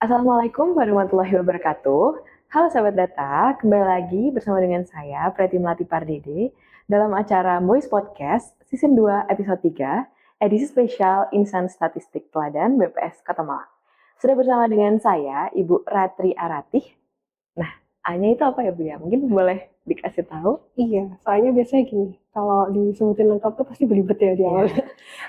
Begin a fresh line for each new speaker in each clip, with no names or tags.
Assalamualaikum warahmatullahi wabarakatuh. Halo sahabat data, kembali lagi bersama dengan saya Preti Melati Pardede dalam acara Voice Podcast Season 2 Episode 3, edisi spesial Insan Statistik Teladan BPS Kota Malang. Sudah bersama dengan saya, Ibu Ratri Aratih. Nah, A-nya itu apa ya Bu ya? Mungkin boleh dikasih tahu?
Iya, soalnya biasanya gini, kalau disebutin lengkap tuh pasti belibet ya di awal.
Iya.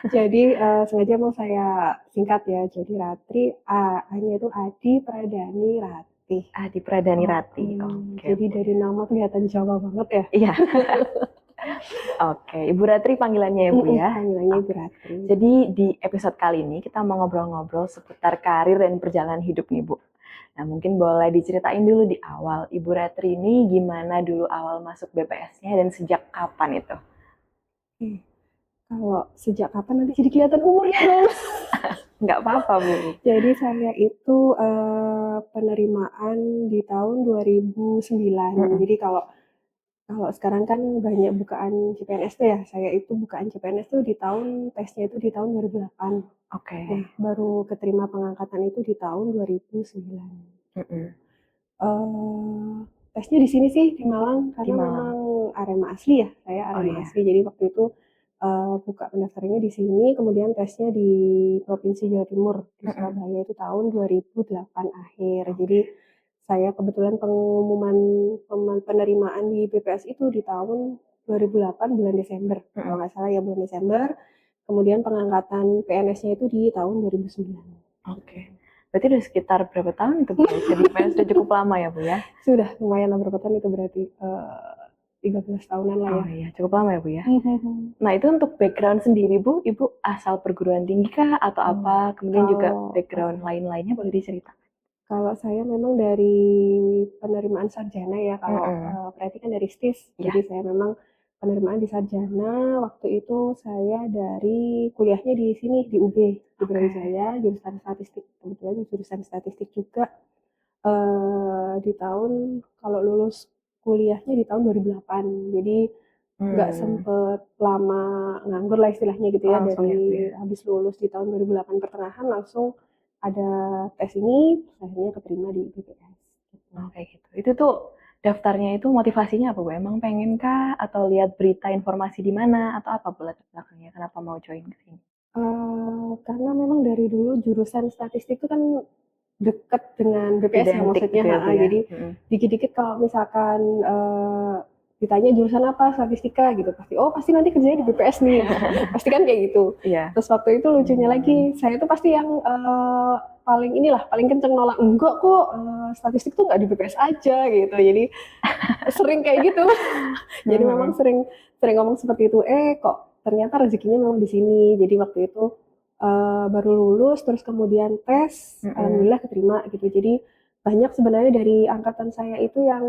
Jadi sengaja mau saya singkat ya. Jadi Ratri, A-nya itu Adi Pradani Ratih.
Adi Pradani Rati. Oke
Jadi
Bu
dari
ya.
nama kelihatan Jawa banget ya.
Iya. Oke, Ibu Ratri panggilannya ya Bu ya.
Panggilannya Ibu
Oke.
Ratri.
Jadi di episode kali ini kita mau ngobrol-ngobrol seputar karir dan perjalanan hidup nih Bu. Nah mungkin boleh diceritain dulu di awal, Ibu Ratri ini gimana dulu awal masuk BPS-nya dan sejak kapan itu?
Kalau sejak kapan nanti jadi kelihatan umurnya dong.
Nggak apa-apa Bu.
Jadi saya itu penerimaan di tahun 2009. Jadi kalau Kalau sekarang kan banyak bukaan CPNS tuh ya, saya itu bukaan CPNS tuh tesnya itu di tahun 2008.
Oke.
Nah, baru keterima pengangkatan itu di tahun 2009.
Mm-mm.
Eh, Tesnya di sini sih, di Malang,
Di
karena memang
Malang.
Arema asli ya, saya
Oh
Arema
iya.
asli. Jadi waktu itu buka pendaftarannya di sini, kemudian tesnya di Provinsi Jawa Timur, di
Mm-mm.
Surabaya itu tahun 2008 akhir. Jadi
Oke.
saya kebetulan pengumuman penerimaan di BPS itu di tahun 2008 bulan Desember, kalau
Mm-mm.
nggak salah ya bulan Desember. Kemudian pengangkatan PNS-nya itu di tahun 2009.
Oke. Berarti udah sekitar berapa tahun itu Bu? Jadi PNS sudah cukup lama ya Bu ya?
Sudah lumayan lah berapa tahun itu berarti 13 tahunan lah
Oh
ya.
iya, cukup lama ya Bu ya? Nah, itu untuk background sendiri, Bu, Ibu asal perguruan tinggi kah atau apa?
Oh,
Kemudian juga
kalau
background lain-lainnya boleh diceritakan?
kalau saya memang dari penerimaan sarjana ya, kalau
Mm-mm.
berarti kan dari STIS.
Ya,
Jadi saya memang penerimaan di sarjana. Waktu itu saya dari kuliahnya di sini di UB di
oke.
Brawijaya, jurusan statistik. Kebetulan jurusan statistik juga di tahun kalau lulus kuliahnya di tahun 2008. Jadi nggak
Hmm,
sempet lama nganggur lah istilahnya gitu ya,
langsung ya, Bu
dari
ya?
habis lulus di tahun 2008 pertengahan langsung ada tes ini, akhirnya keterima di BPS. Gitu.
Oke, gitu. Itu tuh daftarnya itu motivasinya apa, Bu? Emang pengen kah? Atau lihat berita informasi di mana? Atau apa, Bu, latar belakangnya? Kenapa mau join ke sini?
Karena memang dari dulu jurusan statistik itu kan dekat dengan BPS ya
Identik
maksudnya,
gitu ya, Bu ya?
jadi
Mm-mm.
dikit-dikit kalau misalkan ditanya jurusan apa statistika gitu pasti oh pasti nanti kerjanya di BPS nih pasti kan kayak gitu.
Iya.
Terus waktu itu lucunya lagi
Hmm.
saya tuh pasti yang paling kenceng nolak enggak kok statistik tuh nggak di BPS aja gitu, jadi sering kayak gitu. Jadi memang
Mm-mm.
sering sering ngomong seperti itu, kok ternyata rezekinya memang di sini. Jadi waktu itu baru lulus terus kemudian tes,
Mm-mm.
alhamdulillah keterima gitu. Jadi banyak sebenarnya dari angkatan saya itu yang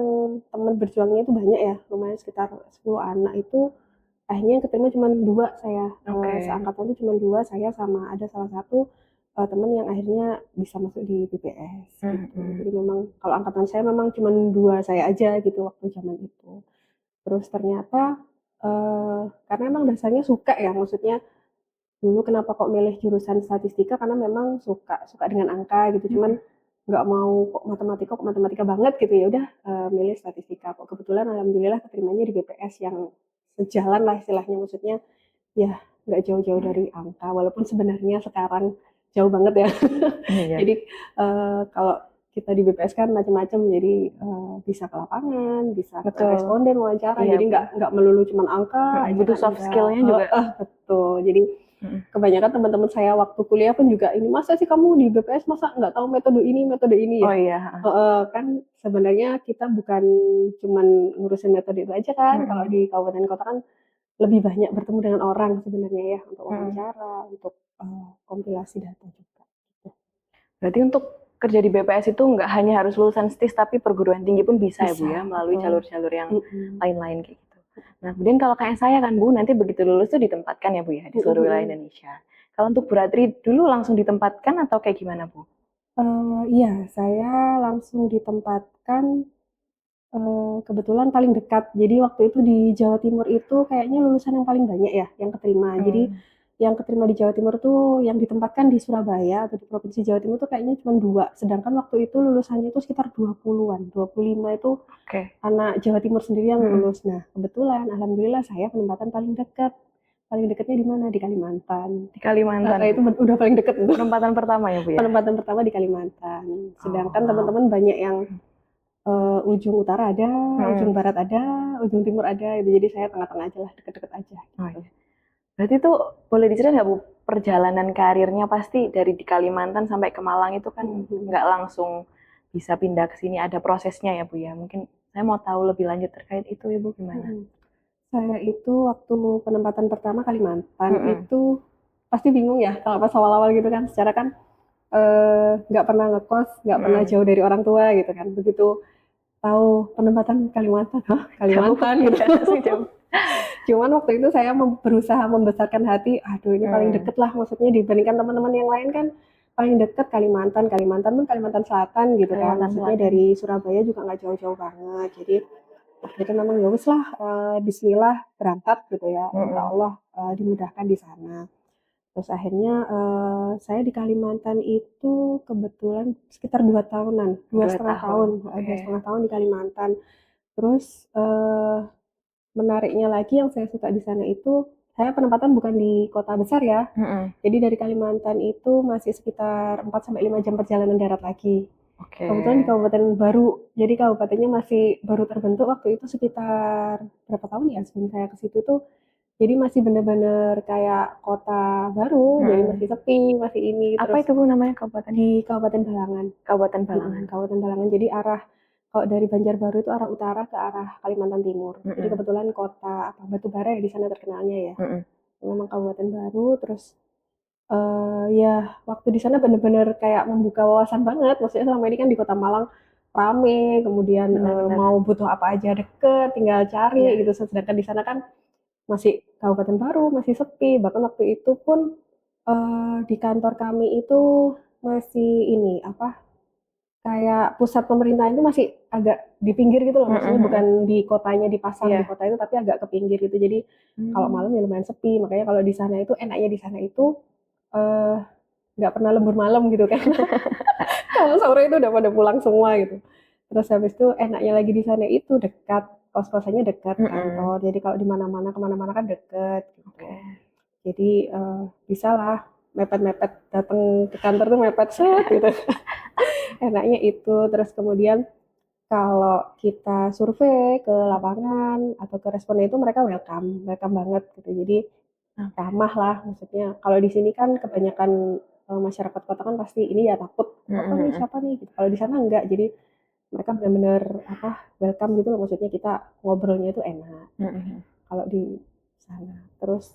teman berjuangnya itu banyak ya, lumayan sekitar 10 anak itu akhirnya yang keterima cuma 2 saya,
Oke.
seangkatan itu cuma 2 saya sama ada salah satu, teman yang akhirnya bisa masuk di BPS gitu.
Mm-mm.
Jadi memang kalau angkatan saya memang cuma 2 saya aja gitu waktu zaman itu. Terus ternyata, karena emang dasarnya suka ya, maksudnya dulu kenapa kok milih jurusan statistika karena memang suka suka dengan angka gitu, cuman
Mm-mm.
nggak mau kok matematika banget gitu, ya udah, milih statistika. Kok kebetulan alhamdulillah keterimanya di BPS yang sejalan lah istilahnya, maksudnya ya nggak jauh-jauh dari angka, walaupun sebenarnya sekarang jauh banget ya.
Iya.
Jadi kalau kita di BPS kan macam-macam, jadi bisa ke lapangan, bisa ke
Betul.
responden wawancara,
Iya,
jadi
Bu.
nggak melulu cuma angka aja
Butuh
kan
soft
enggak.
skill-nya juga.
Betul. Jadi
Mm-mm.
kebanyakan teman-teman saya waktu kuliah pun juga ini masa sih kamu di BPS masa nggak tahu metode ini ya.
Oh iya.
Kan sebenarnya kita bukan cuman ngurusin metode itu aja kan. Kalau
Mm-mm.
di kabupaten kota kan lebih banyak bertemu dengan orang sebenarnya ya untuk
Mm-mm.
wawancara, untuk kompilasi data juga. Gitu.
Berarti untuk kerja di BPS itu nggak hanya harus lulusan STIS, tapi perguruan tinggi pun bisa ya Bu
Bisa,
ya, melalui
betul.
jalur-jalur yang
Mhm.
lain-lain kayak gitu. Nah, kemudian kalau kayak saya kan Bu, nanti begitu lulus tuh ditempatkan ya Bu ya, di
Mhm
seluruh wilayah
mhm.
Indonesia. Kalau untuk Bu Ratri dulu langsung ditempatkan atau kayak gimana Bu?
Iya, saya langsung ditempatkan, kebetulan paling dekat. Jadi waktu itu di Jawa Timur itu kayaknya lulusan yang paling banyak ya yang keterima. Jadi
Hmm.
yang keterima di Jawa Timur tuh yang ditempatkan di Surabaya atau di Provinsi Jawa Timur tuh kayaknya cuma 2. Sedangkan waktu itu lulusannya itu sekitar 20-an, 25 itu
Oke.
anak Jawa Timur sendiri yang
Mm-mm.
lulus. Nah, kebetulan alhamdulillah saya penempatan paling dekat. Paling dekatnya di mana? Di Kalimantan.
Di Kalimantan.
Itu udah paling dekat tuh.
Penempatan pertama ya, Bu ya?
Penempatan pertama di Kalimantan. Sedangkan
Oh.
teman-teman banyak yang ujung utara ada, ujung barat ada, ujung timur ada. Jadi saya tengah-tengah aja lah, deket-deket aja.
Oh, iya. Berarti tuh boleh diceritain nggak, Bu, perjalanan karirnya pasti dari di Kalimantan sampai ke Malang itu kan nggak langsung bisa pindah ke sini, ada prosesnya ya, Bu ya. Mungkin saya mau tahu lebih lanjut terkait itu, Ibu, gimana?
Saya itu waktu penempatan pertama Kalimantan itu pasti bingung ya kalau pas awal-awal gitu kan. Secara kan nggak pernah ngekos, nggak pernah jauh dari orang tua gitu kan. Begitu tahu penempatan Kalimantan, Kalimantan gitu.
Jauh.
Cuman waktu itu saya berusaha membesarkan hati, aduh ini paling deket lah, maksudnya dibandingkan teman-teman yang lain kan paling deket Kalimantan pun Kalimantan Selatan gitu kan, maksudnya dari Surabaya juga nggak jauh-jauh banget. Jadi itu memang ya wis lah, Bismillah berangkat gitu ya, insya Allah dimudahkan di sana. Terus akhirnya saya di Kalimantan itu kebetulan sekitar 2 tahunan, 2,5 tahun, 2,5 tahun di Kalimantan. Terus menariknya lagi yang saya suka di sana itu, saya penempatan bukan di kota besar ya. Jadi dari Kalimantan itu masih sekitar 4-5 jam perjalanan darat lagi. Kebetulan di kabupaten baru, jadi kabupatennya masih baru terbentuk waktu itu sekitar berapa tahun ya sebelum saya ke situ tuh. Jadi masih benar-benar kayak kota baru, jadi masih sepi, masih ini.
Apa itu, Bu, namanya kabupaten?
Di Kabupaten Balangan.
Kabupaten Balangan.
Kabupaten Balangan. Jadi kalau dari Banjarbaru itu arah utara ke arah Kalimantan Timur. Jadi kebetulan kota Batubara ya di sana terkenalnya ya. Memang kabupaten baru, terus ya waktu di sana benar-benar kayak membuka wawasan banget. Maksudnya selama ini kan di Kota Malang rame, kemudian mau butuh apa aja deket, tinggal cari gitu. Sedangkan di sana kan masih kabupaten baru, masih sepi. Bahkan waktu itu pun di kantor kami itu masih ini kayak pusat pemerintahan itu masih agak di pinggir gitu loh, maksudnya bukan di kotanya dipasang di kota itu, tapi agak ke pinggir gitu. Jadi kalau malam ya lumayan sepi. Makanya kalau di sana itu enaknya di sana itu nggak pernah lembur malam gitu kan. Kalau sore itu udah pada pulang semua gitu. Terus habis itu enaknya lagi di sana itu dekat, kos-kosannya dekat kantor. Jadi kalau di mana-mana kemana-mana kan dekat gitu. Jadi bisa lah mepet-mepet datang ke kantor tuh mepet set gitu. Enaknya itu. Terus kemudian kalau kita survei ke lapangan atau ke responden itu mereka welcome banget gitu. Jadi ramah lah, maksudnya kalau di sini kan kebanyakan masyarakat kota kan pasti ini ya takut apa nih siapa nih gitu. Kalau di sana enggak, jadi mereka benar-benar welcome gitu loh, maksudnya kita ngobrolnya itu enak. Kalau di sana. Terus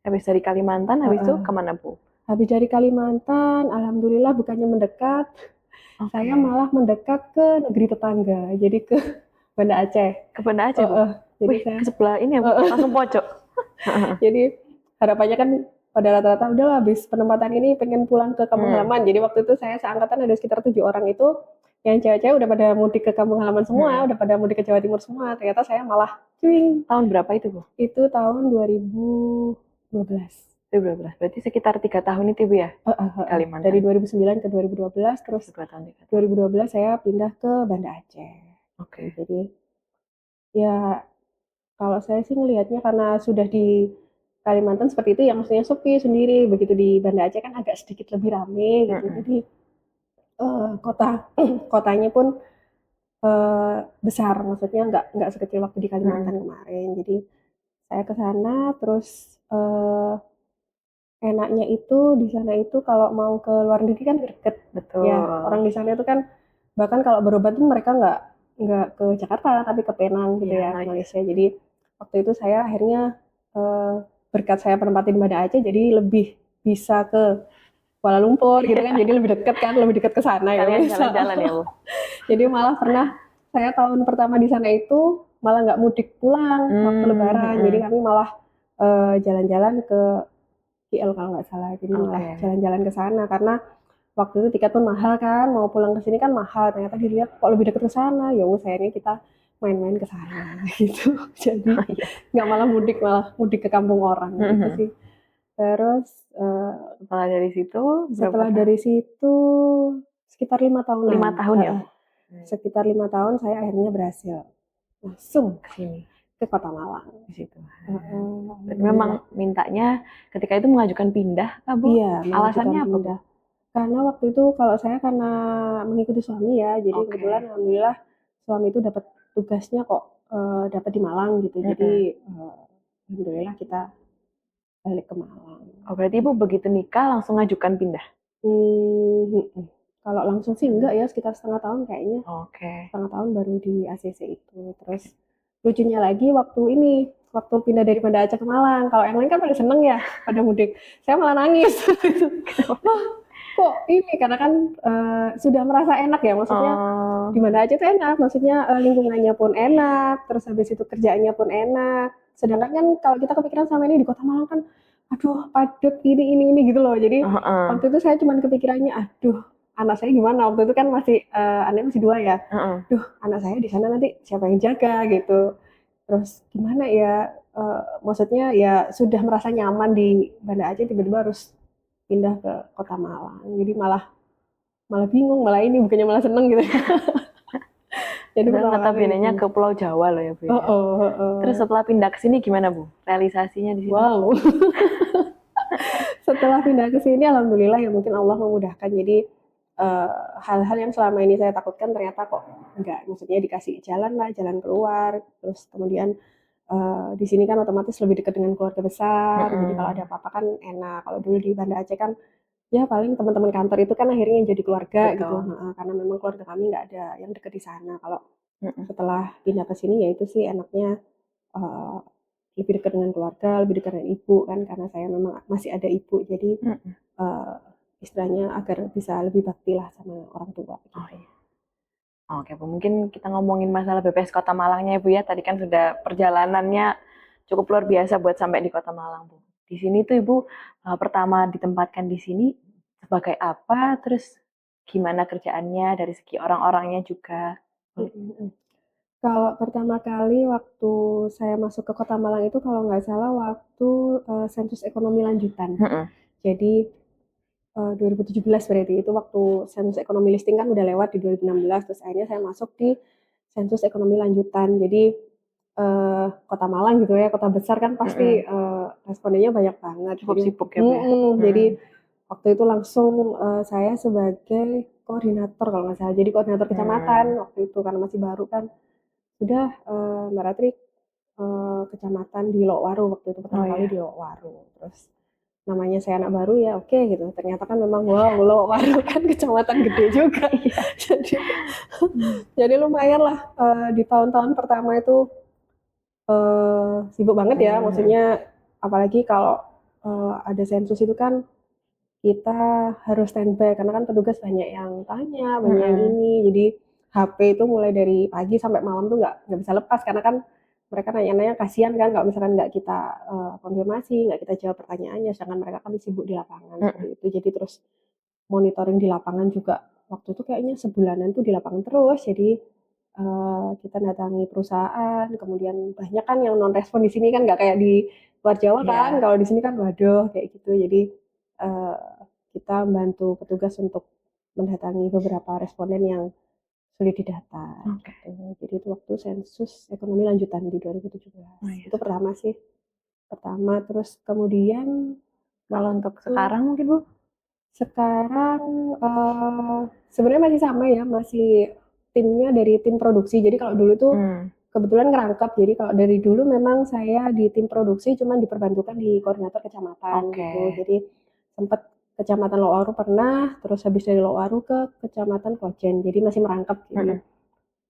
habis dari Kalimantan, habis itu kemana, Bu?
Habis dari Kalimantan, alhamdulillah bukannya mendekat, saya malah mendekat ke negeri tetangga, jadi ke Banda Aceh.
Ke Banda Aceh, Bu? Jadi saya ke sebelah ini ya, Bu? Langsung pojok.
Jadi harapannya kan pada rata-rata udahlah habis penempatan ini pengen pulang ke kampung halaman. Jadi waktu itu saya seangkatan ada sekitar 7 orang itu, yang cewek-cewek udah pada mudik ke kampung halaman semua, udah pada mudik ke Jawa Timur semua. Ternyata saya malah cuing.
Tahun berapa itu, Bu?
Itu tahun 2012.
Berarti sekitar 3 tahun itu, Bu ya? Kalimantan.
Dari 2009 ke 2012, terus 2012 saya pindah ke Banda Aceh. Jadi ya kalau saya sih ngelihatnya karena sudah di Kalimantan seperti itu ya, maksudnya sepi sendiri. Begitu di Banda Aceh kan agak sedikit lebih rame gitu. Jadi kotanya pun besar, maksudnya nggak sekecil waktu di Kalimantan kemarin. Jadi saya ke sana, terus enaknya itu di sana itu kalau mau ke luar negeri kan deket.
Betul.
Ya, orang di sana itu kan bahkan kalau berobat tuh mereka nggak ke Jakarta tapi ke Penang gitu ya, Malaysia. Jadi waktu itu saya akhirnya berkat saya penempatan di Banda Aceh jadi lebih bisa ke Kuala Lumpur gitu kan, jadi lebih dekat ke sana ya.
Kalian jalan-jalan ya, Bu?
Jadi malah pernah saya tahun pertama di sana itu malah nggak mudik pulang waktu Lebaran. Jadi kami malah jalan-jalan ke KL kalau nggak salah. Jadi malah jalan-jalan ke sana karena waktu itu tiket pun mahal kan, mau pulang ke sini kan mahal. Ternyata dilihat kok lebih dekat ke sana. Ya udah akhirnya kita main-main ke sana gitu. Jadi nggak malah mudik ke kampung orang gitu sih. Terus
Setelah dari situ
setelah
berapa
dari situ sekitar 5 tahunan.
5 tahun ya, Bu?
Sekitar 5 tahun saya akhirnya berhasil langsung
Ke sini,
ke Kota Malang.
di situ. Berarti memang
Alhamdulillah.
mintanya ketika itu mengajukan pindah, Bu?
Iya, mengajukan
Alasannya apa, Bu?
pindah. Karena waktu itu kalau saya karena mengikuti suami ya, jadi kebetulan
Oke.
alhamdulillah suami itu dapat tugasnya kok dapat di Malang gitu. Jadi alhamdulillah kita balik ke Malang.
Oh, berarti Ibu begitu nikah langsung ngajukan pindah?
Hmm, kalau langsung sih enggak ya, sekitar setengah tahun kayaknya.
Oke.
Setengah tahun baru di ACC itu. Terus lucunya lagi waktu pindah dari Banda Aceh ke Malang. Kalau yang lain kan pada seneng ya, pada mudik. Saya malah nangis. Wah, kok ini karena kan sudah merasa enak ya, maksudnya
Oh,
di Banda Aceh itu enak, maksudnya lingkungannya pun enak, terus habis itu kerjaannya pun enak. Sedangkan kan kalau kita kepikiran sama ini di Kota Malang kan, aduh padat ini gitu loh. Jadi
heeh,
waktu itu saya cuma kepikirannya, aduh anak saya gimana, waktu itu kan masih anaknya masih 2 ya,
heeh.
duh anak saya di sana nanti siapa yang jaga gitu, terus gimana ya, maksudnya ya sudah merasa nyaman di Banda Aceh tiba-tiba harus pindah ke Kota Malang, jadi malah malah bingung, malah ini bukannya malah seneng gitu ya. Jadi
Padahal
pertama kali
notabene-nya
itu,
ke Pulau Jawa loh ya, Bu
oh,
ya.
oh, oh,
Terus
oh.
setelah pindah ke sini gimana, Bu? Realisasinya di sini?
Wow. Setelah pindah ke sini alhamdulillah ya mungkin Allah memudahkan, jadi hal-hal yang selama ini saya takutkan ternyata kok enggak, maksudnya dikasih jalan lah, jalan keluar, terus kemudian di sini kan otomatis lebih dekat dengan keluarga besar, jadi kalau ada
Mm-mm.
apa-apa kan enak. Kalau dulu di Banda Aceh kan ya paling teman-teman kantor itu kan akhirnya yang jadi keluarga gitu,
Betul.
karena memang keluarga kami nggak ada yang dekat di sana. Kalau
Mm-mm.
setelah pindah ke sini ya itu sih enaknya eh, lebih dekat dengan keluarga, lebih dekat dengan ibu kan, karena saya memang masih ada ibu, jadi
Mm-mm.
eh, istilahnya agar bisa lebih bakti lah sama orang tua
Oh
gitu.
iya. Oke, Bu. Mungkin kita ngomongin masalah BPS Kota Malangnya ya, Bu ya. Tadi kan sudah perjalanannya cukup luar biasa buat sampai di Kota Malang, Bu. Di sini tuh Ibu pertama ditempatkan di sini sebagai apa? Terus gimana kerjaannya dari segi orang-orangnya juga?
Mm, mm, mm. Kalau pertama kali waktu saya masuk ke Kota Malang itu kalau nggak salah waktu sensus ekonomi lanjutan.
Mm-mm.
Jadi 2017 berarti itu waktu sensus ekonomi listing kan udah lewat di 2016, terus akhirnya saya masuk di sensus ekonomi lanjutan. Jadi Kota Malang gitu ya, kota besar kan pasti
Mm-mm.
respondennya banyak banget.
Cukup sibuk ya, Bu ya?
Jadi
Mm-mm.
waktu itu langsung saya sebagai koordinator kalau nggak salah. Jadi koordinator kecamatan
Hmm.
waktu itu karena masih baru kan. Sudah Mbak Ratri kecamatan di Lokwaru waktu itu
Oh
pertama kali
iya.
di Lokwaru. Terus namanya saya anak baru ya oke gitu. Ternyata kan memang wow Lokwaru kan kecamatan gede juga.
Iya.
jadi
Hmm.
jadi lumayan lah di tahun-tahun pertama itu sibuk banget ya.
Hmm.
Maksudnya apalagi kalau ada sensus itu kan kita harus standby karena kan petugas banyak yang tanya, banyak yang
Mm-mm.
ini. Jadi HP itu mulai dari pagi sampai malam tuh nggak bisa lepas karena kan mereka nanya-nanya kasihan kan kalau misalkan nggak kita konfirmasi, nggak kita jawab pertanyaannya, sedangkan mereka kan sibuk di lapangan seperti
Mm-mm.
itu. Jadi terus monitoring di lapangan juga waktu itu kayaknya sebulanan tuh di lapangan terus. Jadi kita datangi perusahaan, kemudian banyak kan yang non respon di sini kan nggak kayak di luar Jawa kan.
Iya.
Kalau di sini kan waduh kayak gitu. Jadi eh, kita membantu petugas untuk mendatangi beberapa responden yang sulit didata
Oke.
gitu. Jadi itu waktu sensus ekonomi lanjutan di 2017.
Oh iya.
Itu pertama sih. Pertama terus kemudian
Kalau untuk
waktu
sekarang mungkin, Bu?
sekarang sebenarnya masih sama ya, masih timnya dari tim produksi. Jadi kalau dulu tuh
Hmm.
kebetulan ngerangkap. Jadi kalau dari dulu memang saya di tim produksi cuman diperbantukan di koordinator kecamatan
Oke.
gitu. Jadi sempat kecamatan Lowaru pernah, terus habis dari Lowaru ke kecamatan Klojen. Jadi masih merangkap. Jadi
Mm-mm.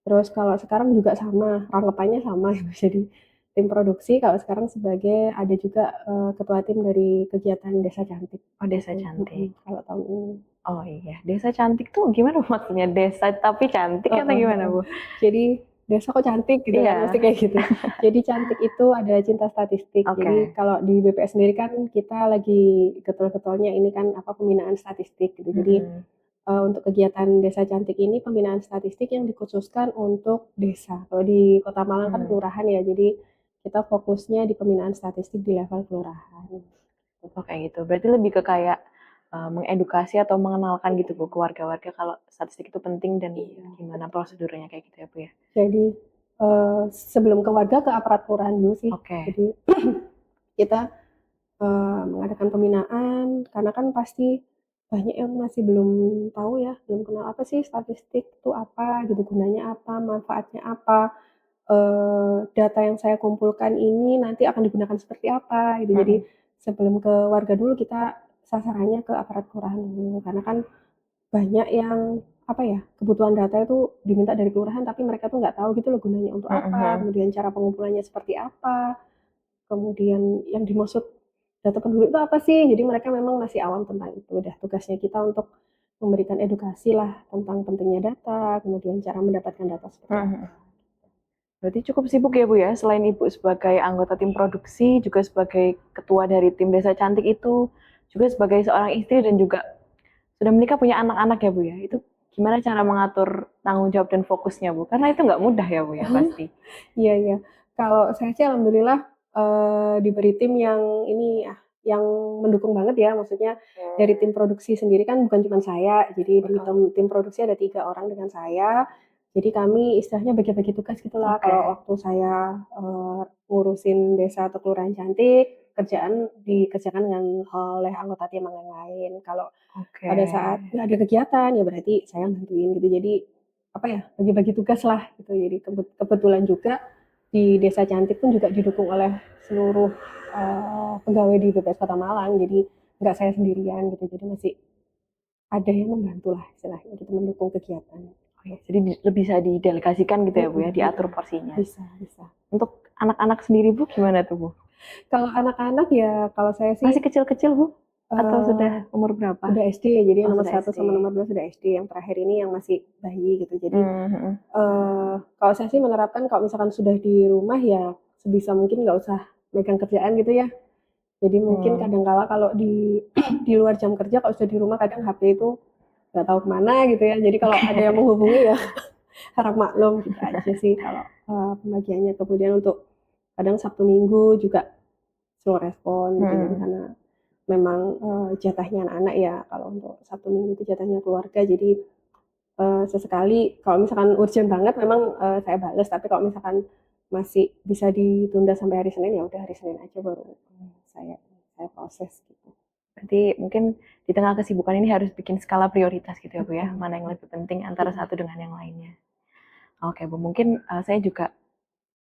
terus kalau sekarang juga sama, rangkapannya sama ya. Jadi tim produksi kalau sekarang sebagai ada juga ketua tim dari kegiatan Desa Cantik
Oh, Desa
gitu.
Cantik.
Kalau tahun ini.
Oh iya, Desa Cantik tuh gimana maksudnya? Desa tapi cantik atau
Heeh,
gimana,
heeh.
Bu?
Jadi desa kok cantik gitu kan,
Iya.
mesti kayak gitu. Jadi cantik itu adalah cinta statistik. Jadi
Oke.
kalau di BPS sendiri kan kita lagi getol-getolnya ini kan apa pembinaan statistik gitu. Jadi
Mm-mm.
untuk kegiatan desa cantik ini pembinaan statistik yang dikhususkan untuk desa. Kalau di Kota Malang kan
Hmm.
kelurahan ya, jadi kita fokusnya di pembinaan statistik di level kelurahan.
Oh kayak gitu. Berarti lebih ke kayak mengedukasi atau mengenalkan gitu Bu ke warga-warga kalau statistik itu penting dan
Iya.
gimana prosedurnya kayak gitu ya Bu ya.
Jadi sebelum ke warga ke aparat kelurahan dulu sih.
Oke.
Jadi kita mengadakan pembinaan karena kan pasti banyak yang masih belum tahu ya, belum kenal apa sih statistik itu apa gitu, gunanya apa, manfaatnya apa, data yang saya kumpulkan ini nanti akan digunakan seperti apa gitu. Jadi
Mm-mm.
sebelum ke warga dulu kita sasarannya ke aparat kelurahan dulu karena kan banyak yang apa ya, kebutuhan data itu diminta dari kelurahan tapi mereka tuh nggak tahu gitu loh gunanya untuk apa,
Mm-mm.
kemudian cara pengumpulannya seperti apa. Kemudian yang dimaksud data penduduk itu apa sih? Jadi mereka memang masih awam tentang itu. Udah tugasnya kita untuk memberikan edukasi lah tentang pentingnya data, kemudian cara mendapatkan data seperti
Mm-mm.
apa.
Berarti cukup sibuk ya Bu ya, selain Ibu sebagai anggota tim produksi, juga sebagai ketua dari tim Desa Cantik itu, juga sebagai seorang istri dan juga sudah menikah punya anak-anak ya Bu ya. Itu gimana cara mengatur tanggung jawab dan fokusnya Bu? Karena itu nggak mudah ya Bu ya pasti.
Iya, iya. Kalau saya sih alhamdulillah diberi tim yang ini ya, yang mendukung banget ya. Maksudnya dari tim produksi sendiri kan bukan cuma saya. Jadi di
Betul.
tim produksi ada 3 orang dengan saya. Jadi kami istilahnya bagi-bagi tugas gitulah.
Oke.
Kalau waktu saya ngurusin desa atau kelurahan cantik, kerjaan dikerjakan dengan oleh anggota tim yang lain. Kalau
Oke.
pada saat nggak ada kegiatan ya berarti saya bantuin gitu. Jadi apa ya, bagi-bagi tugas lah gitu. Jadi kebetulan juga di Desa Cantik pun juga didukung oleh seluruh pegawai di BPS Kota Malang. Jadi nggak saya sendirian gitu. Jadi masih ada yang membantu lah istilahnya gitu mendukung kegiatan.
Oh iya, jadi lebih bisa didelegasikan gitu ya Bu ya, diatur porsinya.
Bisa, bisa.
Untuk anak-anak sendiri Bu gimana tuh Bu?
Kalau anak-anak ya kalau saya sih
Masih kecil-kecil Bu? Atau
eh,
sudah umur berapa?
udah SD ya. Jadi
Oh
nomor
sudah
1 sama
SD.
nomor 2 sudah SD. Yang terakhir ini yang masih bayi gitu. Jadi
Mhm.
kalau saya sih menerapkan kalau misalkan sudah di rumah ya sebisa mungkin nggak usah megang kerjaan gitu ya. Jadi mungkin
Hmm.
kadang-kala kalau di di luar jam kerja kalau sudah di rumah kadang HP itu nggak tahu kemana gitu ya. Jadi kalau ada yang
Oke.
menghubungi ya harap maklum gitu aja sih kalau pembagiannya. Kemudian untuk kadang Sabtu Minggu juga slow respon gitu. Jadi
Hmm.
karena memang jatahnya anak-anak ya kalau untuk Sabtu Minggu itu jatahnya keluarga. Jadi sesekali kalau misalkan urgent banget memang saya bales. Tapi kalau misalkan masih bisa ditunda sampai hari Senin ya udah hari Senin aja baru saya saya proses gitu.
Berarti mungkin di tengah kesibukan ini harus bikin skala prioritas gitu ya Bu ya,
Betul.
mana yang lebih penting antara satu dengan yang lainnya. Oke Bu, mungkin saya juga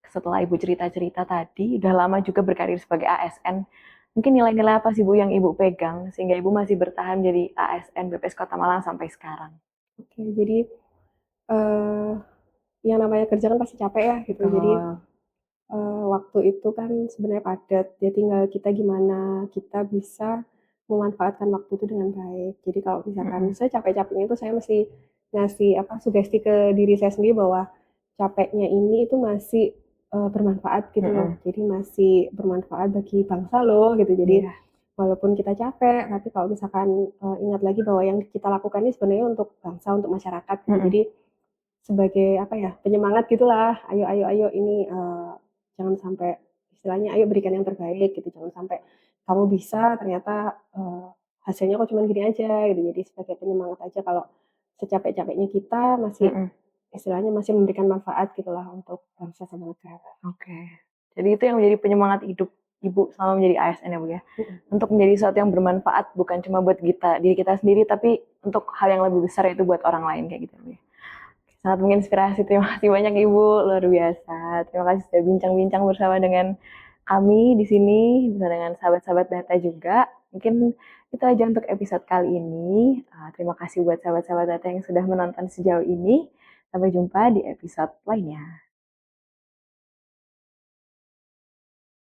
setelah Ibu cerita-cerita tadi, udah lama juga berkarir sebagai ASN. Mungkin nilai-nilai apa sih Bu yang Ibu pegang sehingga Ibu masih bertahan jadi ASN BPS Kota Malang sampai sekarang?
Oke, jadi eh, yang namanya kerja kan pasti capek ya gitu. Jadi
Betul.
waktu itu kan sebenarnya padat. Ya tinggal kita gimana kita bisa memanfaatkan waktu itu dengan baik. Jadi kalau misalkan
Mm-mm.
saya capek-capeknya itu saya mesti ngasih apa sugesti ke diri saya sendiri bahwa capeknya ini itu masih bermanfaat gitu loh.
Mm-mm.
Jadi masih bermanfaat bagi bangsa loh gitu. Jadi
Iya.
walaupun kita capek, tapi kalau misalkan ingat lagi bahwa yang kita lakukan ini sebenarnya untuk bangsa, untuk masyarakat gitu.
Mm-mm.
Jadi sebagai apa ya penyemangat gitulah, ayo ayo ayo ini jangan sampai istilahnya ayo berikan yang terbaik gitu, jangan sampai kamu bisa ternyata hasilnya kok cuma gini aja gitu. Jadi sebagai penyemangat aja kalau secapek-capeknya kita masih
Mm-mm.
istilahnya masih memberikan manfaat gitulah untuk bangsa sama negara.
Oke. Jadi itu yang menjadi penyemangat hidup Ibu selama menjadi ASN ya Bu ya. Untuk menjadi sesuatu yang bermanfaat bukan cuma buat kita, diri kita sendiri, tapi untuk hal yang lebih besar yaitu buat orang lain kayak gitu Bu ya. Sangat menginspirasi. Terima kasih banyak Ibu, luar biasa. Terima kasih sudah bincang-bincang bersama dengan kami di sini, bersama dengan sahabat-sahabat data juga. Mungkin itu aja untuk episode kali ini. Terima kasih buat sahabat-sahabat data yang sudah menonton sejauh ini. Sampai jumpa di episode lainnya.